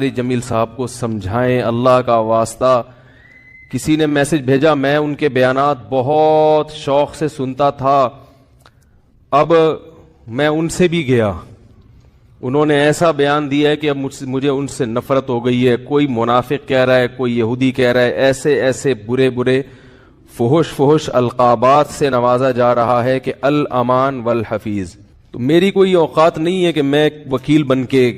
جمیل صاحب کو سمجھائیں اللہ کا واسطہ. کسی نے میسج بھیجا, میں ان کے بیانات بہت شوق سے سنتا تھا, اب میں ان سے بھی گیا, انہوں نے ایسا بیان دیا ہے کہ اب مجھے ان سے نفرت ہو گئی ہے. کوئی منافق کہہ رہا ہے, کوئی یہودی کہہ رہا ہے, ایسے ایسے برے برے فحش القابات سے نوازا جا رہا ہے کہ الامان والحفیظ. تو میری کوئی اوقات نہیں ہے کہ میں وکیل بن کے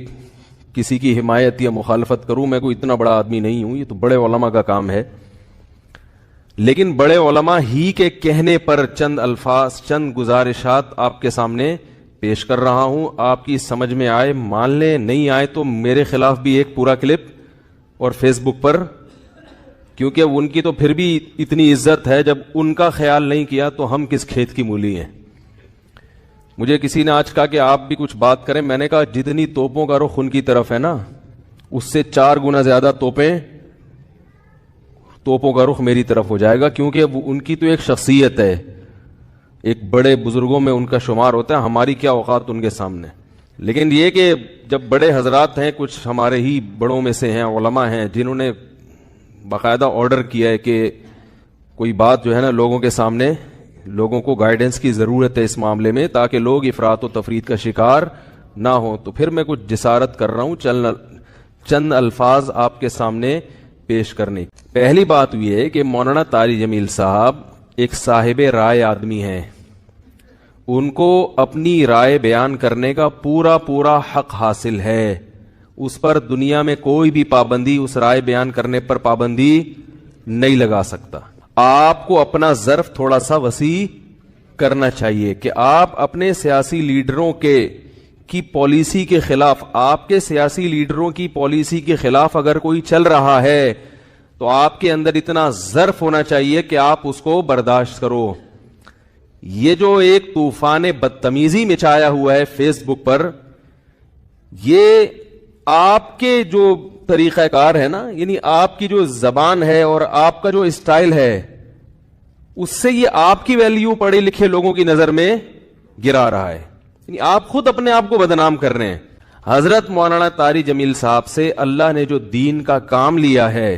کسی کی حمایت یا مخالفت کروں, میں کوئی اتنا بڑا آدمی نہیں ہوں, یہ تو بڑے علماء کا کام ہے. لیکن بڑے علماء ہی کے کہنے پر چند الفاظ, چند گزارشات آپ کے سامنے پیش کر رہا ہوں. آپ کی سمجھ میں آئے مان لیں, نہیں آئے تو میرے خلاف بھی ایک پورا کلپ اور فیس بک پر, کیونکہ ان کی تو پھر بھی اتنی عزت ہے, جب ان کا خیال نہیں کیا تو ہم کس کھیت کی مولی ہیں. مجھے کسی نے آج کہا کہ آپ بھی کچھ بات کریں. میں نے کہا جتنی توپوں کا رخ ان کی طرف ہے نا, اس سے 4 گنا زیادہ توپوں کا رخ میری طرف ہو جائے گا, کیونکہ ان کی تو ایک شخصیت ہے, ایک بڑے بزرگوں میں ان کا شمار ہوتا ہے. ہماری کیا اوقات ان کے سامنے. لیکن یہ کہ جب بڑے حضرات ہیں, کچھ ہمارے ہی بڑوں میں سے ہیں, علماء ہیں, جنہوں نے باقاعدہ آرڈر کیا ہے کہ کوئی بات جو ہے نا لوگوں کے سامنے, لوگوں کو گائیڈنس کی ضرورت ہے اس معاملے میں, تاکہ لوگ افراط و تفریط کا شکار نہ ہوں, تو پھر میں کچھ جسارت کر رہا ہوں چند الفاظ آپ کے سامنے پیش کرنے. پہلی بات یہ ہے کہ مولانا طاری جمیل صاحب ایک صاحب رائے آدمی ہیں, ان کو اپنی رائے بیان کرنے کا پورا حق حاصل ہے. اس پر دنیا میں کوئی بھی پابندی, اس رائے بیان کرنے پر پابندی نہیں لگا سکتا. آپ کو اپنا ظرف تھوڑا سا وسیع کرنا چاہیے کہ آپ اپنے سیاسی لیڈروں کی پالیسی کے خلاف, آپ کے سیاسی لیڈروں کی پالیسی کے خلاف اگر کوئی چل رہا ہے تو آپ کے اندر اتنا ظرف ہونا چاہیے کہ آپ اس کو برداشت کرو. یہ جو ایک طوفان بدتمیزی مچایا ہوا ہے فیس بک پر, یہ آپ کے جو طریقہ کار ہے نا, یعنی آپ کی جو زبان ہے اور آپ کا جو اسٹائل ہے, اس سے یہ آپ کی ویلیو پڑھے لکھے لوگوں کی نظر میں گرا رہا ہے. یعنی آپ خود اپنے آپ کو بدنام کر رہے ہیں. حضرت مولانا طاری جمیل صاحب سے اللہ نے جو دین کا کام لیا ہے,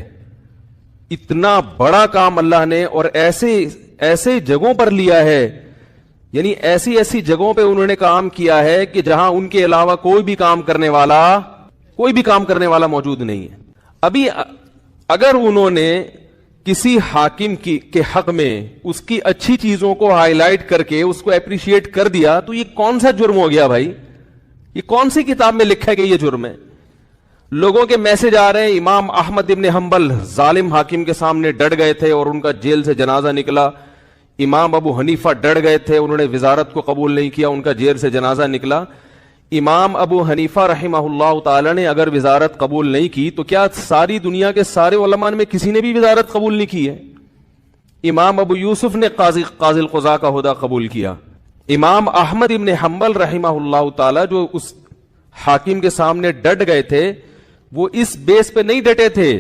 اتنا بڑا کام اللہ نے, اور ایسے جگہوں پر لیا ہے, یعنی ایسی جگہوں پہ انہوں نے کام کیا ہے کہ جہاں ان کے علاوہ کوئی بھی کام کرنے والا موجود نہیں ہے. ابھی اگر انہوں نے کسی حاکم کے حق میں اس کی اچھی چیزوں کو ہائی لائٹ کر کے اس کو اپریشیٹ کر دیا, تو یہ کون سا جرم ہو گیا بھائی؟ یہ کون سی کتاب میں لکھا ہے کہ یہ جرم ہے؟ لوگوں کے میسج آ رہے ہیں, امام احمد ابن حنبل ظالم حاکم کے سامنے ڈٹ گئے تھے اور ان کا جیل سے جنازہ نکلا. امام ابو حنیفہ ڈٹ گئے تھے, انہوں نے وزارت کو قبول نہیں کیا, ان کا جیل سے جنازہ نکلا. امام ابو حنیفہ رحمہ اللہ تعالی نے اگر وزارت قبول نہیں کی تو کیا ساری دنیا کے سارے علماء میں کسی نے بھی وزارت قبول نہیں کی ہے؟ امام ابو یوسف نے قاضی القضاء کا عہدہ قبول کیا. امام احمد ابن حنبل رحمہ اللہ تعالی جو اس حاکم کے سامنے ڈٹ گئے تھے, وہ اس بیس پہ نہیں ڈٹے تھے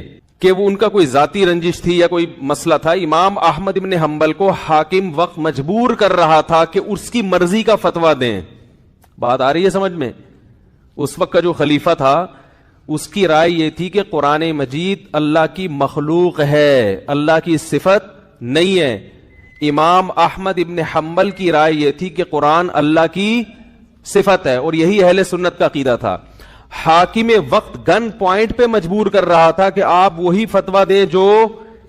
کہ وہ ان کا کوئی ذاتی رنجش تھی یا کوئی مسئلہ تھا. امام احمد ابن حنبل کو حاکم وقت مجبور کر رہا تھا کہ اس کی مرضی کا فتویٰ دیں. بات آ رہی ہے سمجھ میں؟ اس وقت کا جو خلیفہ تھا, اس کی رائے یہ تھی کہ قرآن مجید اللہ کی مخلوق ہے, اللہ کی صفت نہیں ہے. امام احمد ابن حنبل کی رائے یہ تھی کہ قرآن اللہ کی صفت ہے, اور یہی اہل سنت کا عقیدہ تھا. حاکم وقت گن پوائنٹ پہ مجبور کر رہا تھا کہ آپ وہی فتویٰ دیں جو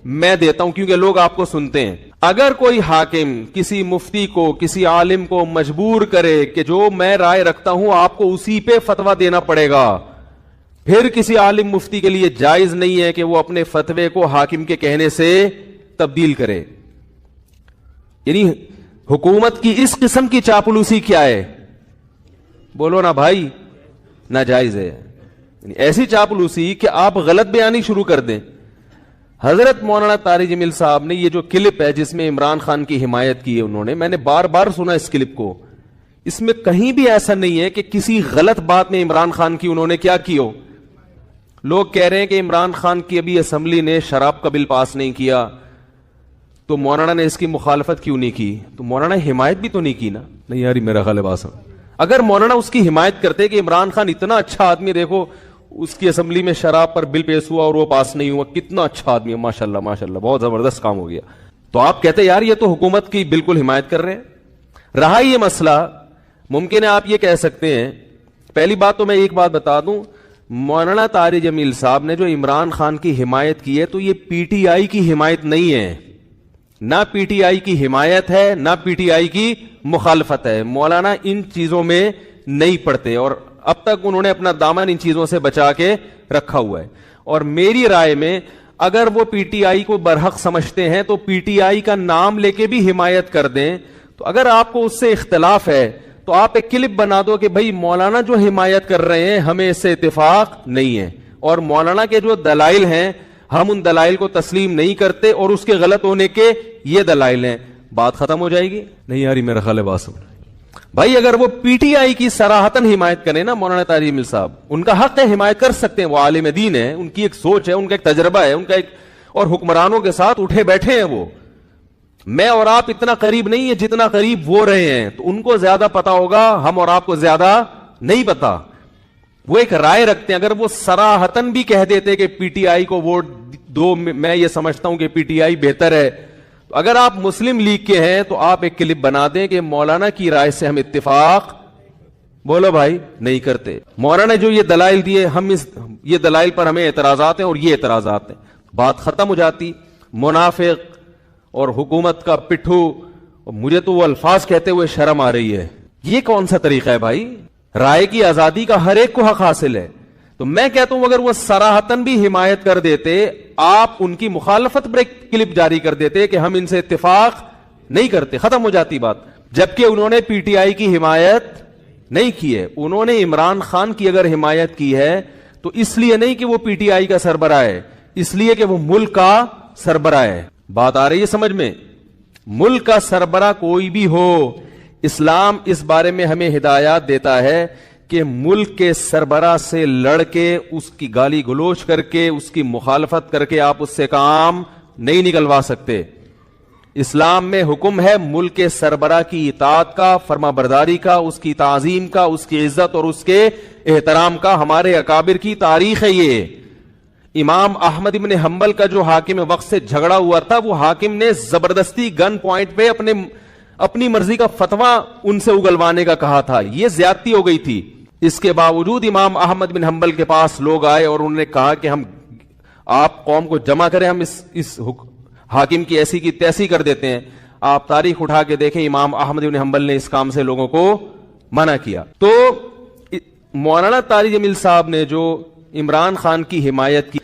میں دیتا ہوں, کیونکہ لوگ آپ کو سنتے ہیں. اگر کوئی حاکم کسی مفتی کو, کسی عالم کو مجبور کرے کہ جو میں رائے رکھتا ہوں آپ کو اسی پہ فتویٰ دینا پڑے گا, پھر کسی عالم مفتی کے لیے جائز نہیں ہے کہ وہ اپنے فتوے کو حاکم کے کہنے سے تبدیل کرے. یعنی حکومت کی اس قسم کی چاپلوسی کیا ہے؟ بولو نا بھائی, ناجائز ہے. یعنی ایسی چاپلوسی کہ آپ غلط بیانی شروع کر دیں. حضرت مولانا طاری جمیل صاحب نے یہ جو کلپ ہے جس میں عمران خان کی حمایت کی ہے انہوں نے, میں نے بار بار سنا اس کلپ کو, اس میں کہیں بھی ایسا نہیں ہے کہ کسی غلط بات میں عمران خان کی انہوں نے کیا کی ہو. لوگ کہہ رہے ہیں کہ عمران خان کی ابھی اسمبلی نے شراب کا بل پاس نہیں کیا تو مولانا نے اس کی مخالفت کیوں نہیں کی؟ تو مولانا حمایت بھی تو نہیں کی نا. نہیں یار میرا خیال ہے بات, اگر مولانا اس کی حمایت کرتے کہ عمران خان اتنا اچھا آدمی, دیکھو اس کی اسمبلی میں شراب پر بل پیش ہوا اور وہ پاس نہیں ہوا. کتنا اچھا آدمی ہے, ماشاءاللہ ماشاءاللہ, بہت زبردست کام ہو گیا. تو آپ کہتے یار یہ تو حکومت کی بالکل حمایت کر رہے ہیں. رہا یہ مسئلہ, ممکن ہے آپ یہ کہہ سکتے ہیں, پہلی بات تو میں ایک بات بتا دوں, مولانا طارق جمیل صاحب نے جو عمران خان کی حمایت کی ہے تو یہ پی ٹی آئی کی حمایت نہیں ہے, نہ پی ٹی آئی کی حمایت ہے نہ پی ٹی آئی کی مخالفت ہے. مولانا ان چیزوں میں نہیں پڑتے اور اب تک انہوں نے اپنا دامن ان چیزوں سے بچا کے رکھا ہوا ہے. اور میری رائے میں اگر وہ پی ٹی آئی کو برحق سمجھتے ہیں تو پی ٹی آئی کا نام لے کے بھی حمایت کر دیں. تو اگر آپ کو اس سے اختلاف ہے تو آپ ایک کلپ بنا دو کہ بھائی مولانا جو حمایت کر رہے ہیں ہمیں اس سے اتفاق نہیں ہے, اور مولانا کے جو دلائل ہیں ہم ان دلائل کو تسلیم نہیں کرتے اور اس کے غلط ہونے کے یہ دلائل ہیں. بات ختم ہو جائے گی. نہیں یاری میرا خیال ہے بات سن بھائی, اگر وہ پی ٹی آئی کی صراحتاً حمایت کریں نا مولانا طارق جمیل صاحب, ان کا حق ہے حمایت کر سکتے ہیں, وہ عالم دین ہے, ان کی ایک سوچ ہے, ان کا ایک تجربہ ہے, ان کا ایک, اور حکمرانوں کے ساتھ اٹھے بیٹھے ہیں وہ. میں اور آپ اتنا قریب نہیں ہے جتنا قریب وہ رہے ہیں, تو ان کو زیادہ پتا ہوگا, ہم اور آپ کو زیادہ نہیں پتا. وہ ایک رائے رکھتے ہیں. اگر وہ صراحتاً بھی کہہ دیتے کہ پی ٹی آئی کو ووٹ دو, میں یہ سمجھتا ہوں کہ پی ٹی آئی بہتر ہے, تو اگر آپ مسلم لیگ کے ہیں تو آپ ایک کلپ بنا دیں کہ مولانا کی رائے سے ہم اتفاق, بولو بھائی, نہیں کرتے. مولانا نے جو یہ دلائل دیے, ہم یہ دلائل پر ہمیں اعتراضات ہیں اور یہ اعتراضات ہیں, بات ختم ہو جاتی. منافق اور حکومت کا پٹھو, مجھے تو وہ الفاظ کہتے ہوئے شرم آ رہی ہے. یہ کون سا طریقہ ہے بھائی؟ رائے کی آزادی کا ہر ایک کو حق حاصل ہے. تو میں کہتا ہوں اگر وہ صراحتاً بھی حمایت کر دیتے, آپ ان کی مخالفت پر ایک کلپ جاری کر دیتے کہ ہم ان سے اتفاق نہیں کرتے, ختم ہو جاتی بات. جبکہ انہوں نے پی ٹی آئی کی حمایت نہیں کی ہے, انہوں نے عمران خان کی اگر حمایت کی ہے تو اس لیے نہیں کہ وہ پی ٹی آئی کا سربراہ ہے, اس لیے کہ وہ ملک کا سربراہ ہے. بات آ رہی ہے سمجھ میں؟ ملک کا سربراہ کوئی بھی ہو, اسلام اس بارے میں ہمیں ہدایات دیتا ہے کہ ملک کے سربراہ سے لڑ کے, اس کی گالی گلوچ کر کے, اس کی مخالفت کر کے آپ اس سے کام نہیں نکلوا سکتے. اسلام میں حکم ہے ملک کے سربراہ کی اطاعت کا, فرما برداری کا, اس کی تعظیم کا, اس کی عزت اور اس کے احترام کا. ہمارے اکابر کی تاریخ ہے یہ. امام احمد ابن حنبل کا جو حاکم وقت سے جھگڑا ہوا تھا, وہ حاکم نے زبردستی گن پوائنٹ پہ اپنی مرضی کا فتویٰ ان سے اگلوانے کا کہا تھا. یہ زیادتی ہو گئی تھی. اس کے باوجود امام احمد بن حنبل کے پاس لوگ آئے اور انہوں نے کہا کہ ہم, آپ قوم کو جمع کریں, ہم اس حاکم کی ایسی کی تیسی کر دیتے ہیں. آپ تاریخ اٹھا کے دیکھیں, امام احمد بن حنبل نے اس کام سے لوگوں کو منع کیا. تو مولانا طارق جمیل صاحب نے جو عمران خان کی حمایت کی,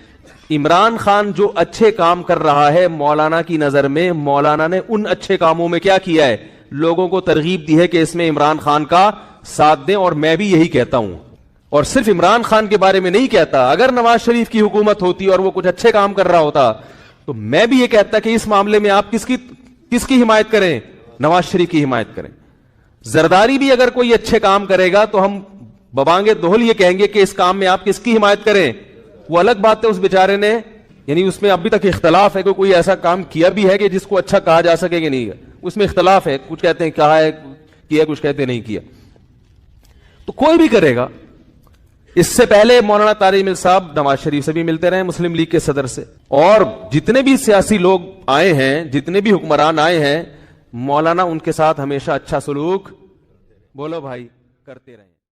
عمران خان جو اچھے کام کر رہا ہے مولانا کی نظر میں, مولانا نے ان اچھے کاموں میں کیا کیا ہے, لوگوں کو ترغیب دی ہے کہ اس میں عمران خان کا ساتھ دیں. اور میں بھی یہی کہتا ہوں, اور صرف عمران خان کے بارے میں نہیں کہتا. اگر نواز شریف کی حکومت ہوتی اور وہ کچھ اچھے کام کر رہا ہوتا تو میں بھی یہ کہتا کہ اس معاملے میں آپ کس کی حمایت کریں, نواز شریف کی حمایت کریں. زرداری بھی اگر کوئی اچھے کام کرے گا تو ہم ببانگے دہل یہ کہیں گے کہ اس کام میں آپ کس کی حمایت کریں. وہ الگ بات ہے اس بیچارے نے, یعنی اس میں ابھی تک اختلاف ہے کہ کوئی ایسا کام کیا بھی ہے کہ جس کو اچھا کہا جا سکے کہ نہیں, اس میں اختلاف ہے. کچھ کہتے ہیں کہا ہے کیا, کچھ کہتے ہیں نہیں کیا. تو کوئی بھی کرے گا. اس سے پہلے مولانا طارق جمیل صاحب نواز شریف سے بھی ملتے رہے, مسلم لیگ کے صدر سے, اور جتنے بھی سیاسی لوگ آئے ہیں, جتنے بھی حکمران آئے ہیں, مولانا ان کے ساتھ ہمیشہ اچھا سلوک, بولو بھائی, کرتے رہے.